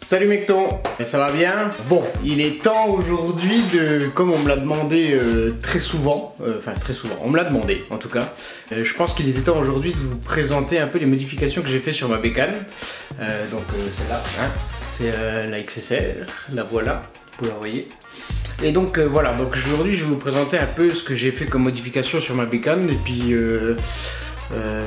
Salut Mecton, ça va bien? Bon, il est temps aujourd'hui de, comme on me l'a demandé très souvent, on me l'a demandé en tout cas, je pense qu'il était temps aujourd'hui de vous présenter un peu les modifications que j'ai fait sur ma bécane. Celle-là, hein, c'est la XSR, la voilà, vous pouvez la voyez. Et donc voilà, donc aujourd'hui je vais vous présenter un peu ce que j'ai fait comme modification sur ma bécane et puis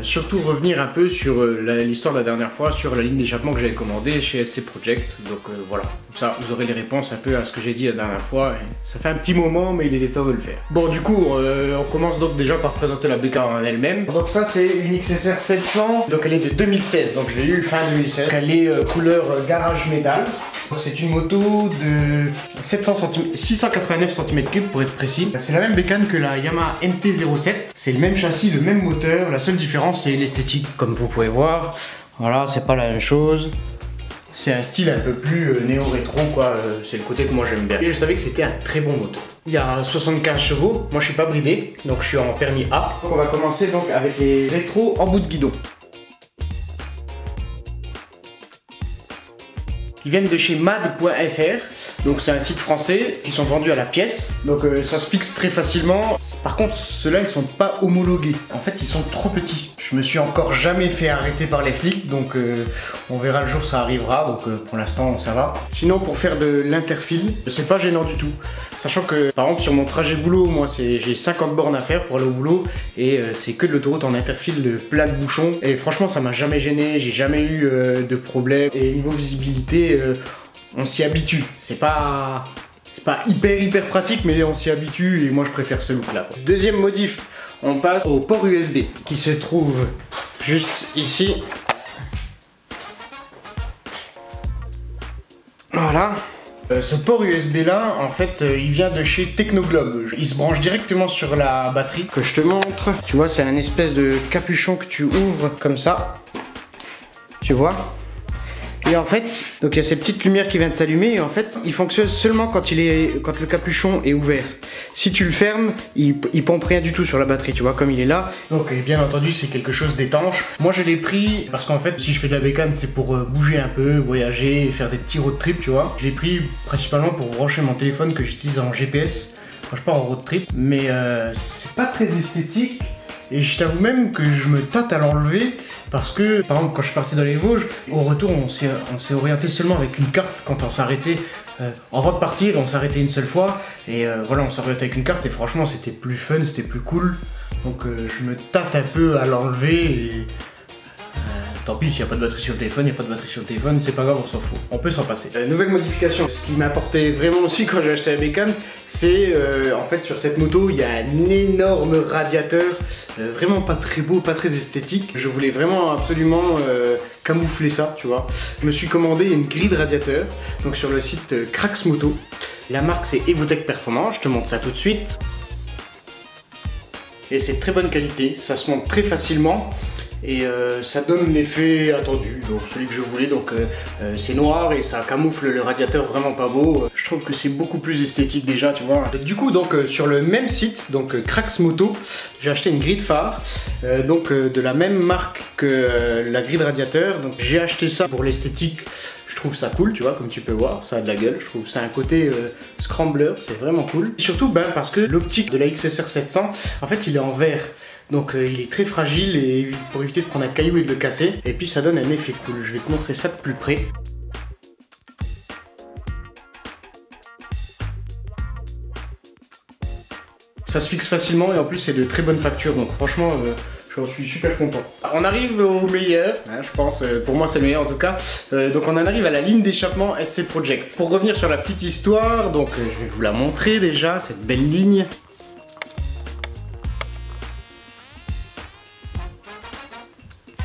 surtout revenir un peu sur l'histoire de la dernière fois, sur la ligne d'échappement que j'avais commandée chez SC Project. Donc voilà, comme ça vous aurez les réponses un peu à ce que j'ai dit la dernière fois. Et ça fait un petit moment mais il est temps de le faire. Bon du coup on commence donc déjà par présenter la bécane en elle-même. Donc ça c'est une XSR 700, donc elle est de 2016, donc je l'ai eu fin 2016. Elle est couleur garage métal. C'est une moto de 689 cm3 pour être précis. C'est la même bécane que la Yamaha MT-07. C'est le même châssis, le même moteur. La seule différence c'est l'esthétique, comme vous pouvez voir. Voilà, c'est pas la même chose. C'est un style un peu plus néo-rétro quoi. C'est le côté que moi j'aime bien. Et je savais que c'était un très bon moteur. Il y a 75 chevaux. Moi je suis pas bridé, donc je suis en permis A. Donc on va commencer donc avec les rétros en bout de guidon. Ils viennent de chez mad.fr, donc c'est un site français, qui sont vendus à la pièce, donc ça se fixe très facilement. Par contre ceux-là ils sont pas homologués, en fait ils sont trop petits. Je me suis encore jamais fait arrêter par les flics, donc on verra le jour ça arrivera, donc pour l'instant ça va. Sinon pour faire de l'interfile, c'est pas gênant du tout, sachant que par exemple sur mon trajet boulot, moi j'ai 50 bornes à faire pour aller au boulot, et c'est que de l'autoroute en interfile plein de bouchons, et franchement ça m'a jamais gêné, j'ai jamais eu de problème, et niveau visibilité, on s'y habitue. C'est pas hyper pratique, mais on s'y habitue et moi je préfère ce look là. Deuxième modif, on passe au port USB qui se trouve juste ici. Voilà. Ce port USB là, en fait, il vient de chez Technoglobe. Il se branche directement sur la batterie que je te montre. Tu vois, c'est un espèce de capuchon que tu ouvres comme ça. Tu vois? Et en fait, donc il y a ces petites lumières qui viennent de s'allumer et en fait, il fonctionne seulement quand le capuchon est ouvert. Si tu le fermes, il pompe rien du tout sur la batterie, tu vois, comme il est là. Donc bien entendu, c'est quelque chose d'étanche. Moi, je l'ai pris parce qu'en fait, si je fais de la bécane, c'est pour bouger un peu, voyager, faire des petits road trips, tu vois. Je l'ai pris principalement pour brancher mon téléphone que j'utilise en GPS quand je pars en road trip. Mais c'est pas très esthétique. Et je t'avoue même que je me tâte à l'enlever parce que, par exemple, quand je suis parti dans les Vosges, au retour, on s'est orienté seulement avec une carte quand on s'arrêtait. Avant de partir, on s'arrêtait une seule fois. Et voilà, on s'orientait avec une carte et franchement, c'était plus fun, c'était plus cool. Donc je me tâte un peu à l'enlever et... tant pis, s'il n'y a pas de batterie sur le téléphone, il n'y a pas de batterie sur le téléphone, c'est pas grave, on s'en fout, on peut s'en passer. Nouvelle modification, ce qui m'a apporté vraiment aussi quand j'ai acheté la bécane, c'est en fait sur cette moto, il y a un énorme radiateur, vraiment pas très beau, pas très esthétique. Je voulais vraiment absolument camoufler ça, tu vois. Je me suis commandé une grille de radiateur, donc sur le site Crax Moto. La marque c'est Evotech Performance, je te montre ça tout de suite. Et c'est de très bonne qualité, ça se monte très facilement. Et ça donne l'effet attendu, donc celui que je voulais, donc c'est noir et ça camoufle le radiateur vraiment pas beau. Je trouve que c'est beaucoup plus esthétique déjà, tu vois. Du coup donc sur le même site, donc Crax Moto, j'ai acheté une grille de phare, de la même marque que la grille de radiateur. Donc j'ai acheté ça pour l'esthétique, je trouve ça cool, tu vois, comme tu peux voir, ça a de la gueule, je trouve ça a un côté scrambler, c'est vraiment cool. Et surtout parce que l'optique de la XSR 700, en fait il est en verre. Donc il est très fragile et pour éviter de prendre un caillou et de le casser. Et puis ça donne un effet cool. Je vais te montrer ça de plus près. Ça se fixe facilement et en plus c'est de très bonne facture. Donc franchement j'en suis super content. On arrive au meilleur, hein, je pense, pour moi c'est le meilleur en tout cas. Donc on en arrive à la ligne d'échappement SC Project. Pour revenir sur la petite histoire, donc je vais vous la montrer déjà, cette belle ligne.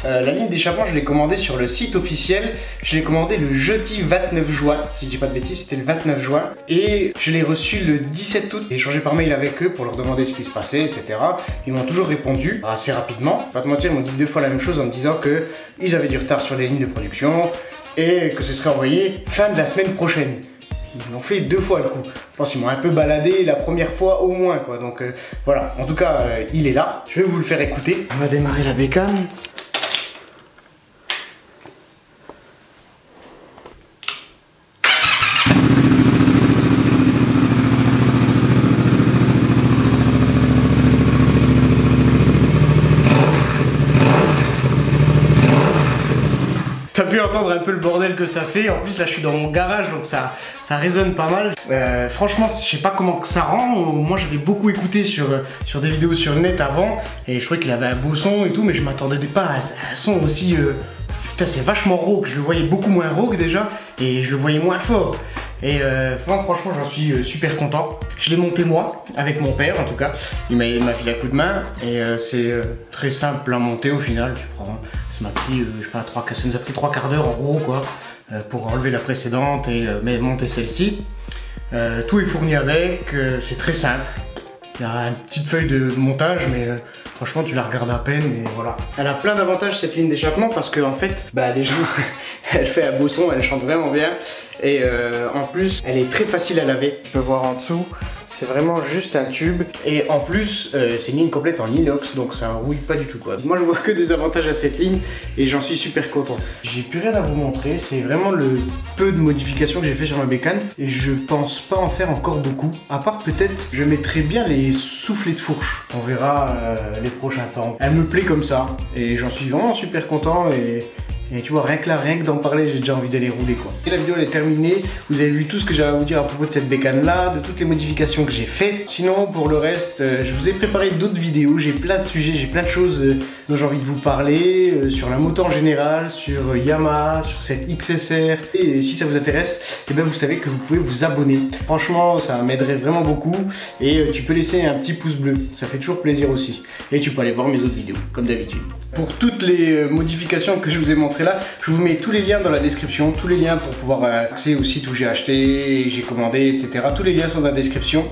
La ligne d'échappement, je l'ai commandée sur le site officiel. Je l'ai commandé le jeudi 29 juin, si je dis pas de bêtises, c'était le 29 juin. Et je l'ai reçu le 17 août. J'ai échangé par mail avec eux pour leur demander ce qui se passait, etc. Ils m'ont toujours répondu assez rapidement. Je vais pas te mentir, ils m'ont dit 2 fois la même chose en me disant qu'ils avaient du retard sur les lignes de production et que ce serait envoyé fin de la semaine prochaine. Ils l'ont fait 2 fois le coup. Je pense qu'ils m'ont un peu baladé la première fois au moins quoi. Donc voilà, en tout cas il est là. Je vais vous le faire écouter. On va démarrer la bécane. pu entendre un peu le bordel que ça fait. En plus là je suis dans mon garage donc ça résonne pas mal. Franchement je sais pas comment que ça rend. Moi j'avais beaucoup écouté sur des vidéos sur le net avant et je trouvais qu'il avait un beau son et tout, mais je m'attendais pas à un son aussi... Putain c'est vachement rauque, je le voyais beaucoup moins rauque déjà et je le voyais moins fort. Et franchement j'en suis super content. Je l'ai monté moi, avec mon père en tout cas. Il m'a filé un coup de main et c'est très simple à monter au final. Tu prends, ça m'a pris, je sais pas, ça nous a pris 3 quarts d'heure en gros quoi, pour enlever la précédente et monter celle-ci. Tout est fourni avec, c'est très simple. Il y a une petite feuille de montage mais franchement tu la regardes à peine et voilà. Elle a plein d'avantages cette ligne d'échappement parce que en fait déjà elle fait un beau son, elle chante vraiment bien et en plus elle est très facile à laver. Tu peux voir en dessous, c'est vraiment juste un tube et en plus c'est une ligne complète en inox donc ça rouille pas du tout quoi. Moi je vois que des avantages à cette ligne et j'en suis super content. J'ai plus rien à vous montrer, c'est vraiment le peu de modifications que j'ai fait sur ma bécane et je pense pas en faire encore beaucoup, à part peut-être je mettrai bien les soufflets de fourche, on verra les prochains temps. Elle me plaît comme ça et j'en suis vraiment super content et tu vois, rien que d'en parler, j'ai déjà envie d'aller rouler quoi. Et la vidéo elle est terminée, vous avez vu tout ce que j'avais à vous dire à propos de cette bécane là, de toutes les modifications que j'ai faites. Sinon pour le reste, je vous ai préparé d'autres vidéos, j'ai plein de sujets, j'ai plein de choses dont j'ai envie de vous parler, sur la moto en général, sur Yamaha, sur cette XSR. Et si ça vous intéresse, et bien vous savez que vous pouvez vous abonner. Franchement ça m'aiderait vraiment beaucoup et tu peux laisser un petit pouce bleu, ça fait toujours plaisir aussi. Et tu peux aller voir mes autres vidéos, comme d'habitude. Pour toutes les modifications que je vous ai montrées là, je vous mets tous les liens dans la description, tous les liens pour pouvoir accéder au site où j'ai acheté, j'ai commandé, etc. Tous les liens sont dans la description.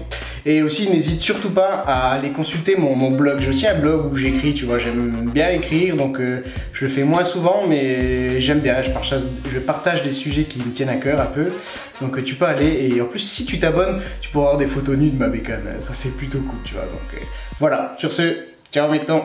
Et aussi n'hésite surtout pas à aller consulter mon blog. J'ai aussi un blog où j'écris, tu vois, j'aime bien écrire, donc je le fais moins souvent, mais j'aime bien, je partage des sujets qui me tiennent à cœur un peu. Donc tu peux aller, et en plus si tu t'abonnes, tu pourras avoir des photos nues de ma bécane, ça c'est plutôt cool, tu vois. Donc voilà, sur ce, ciao mecton.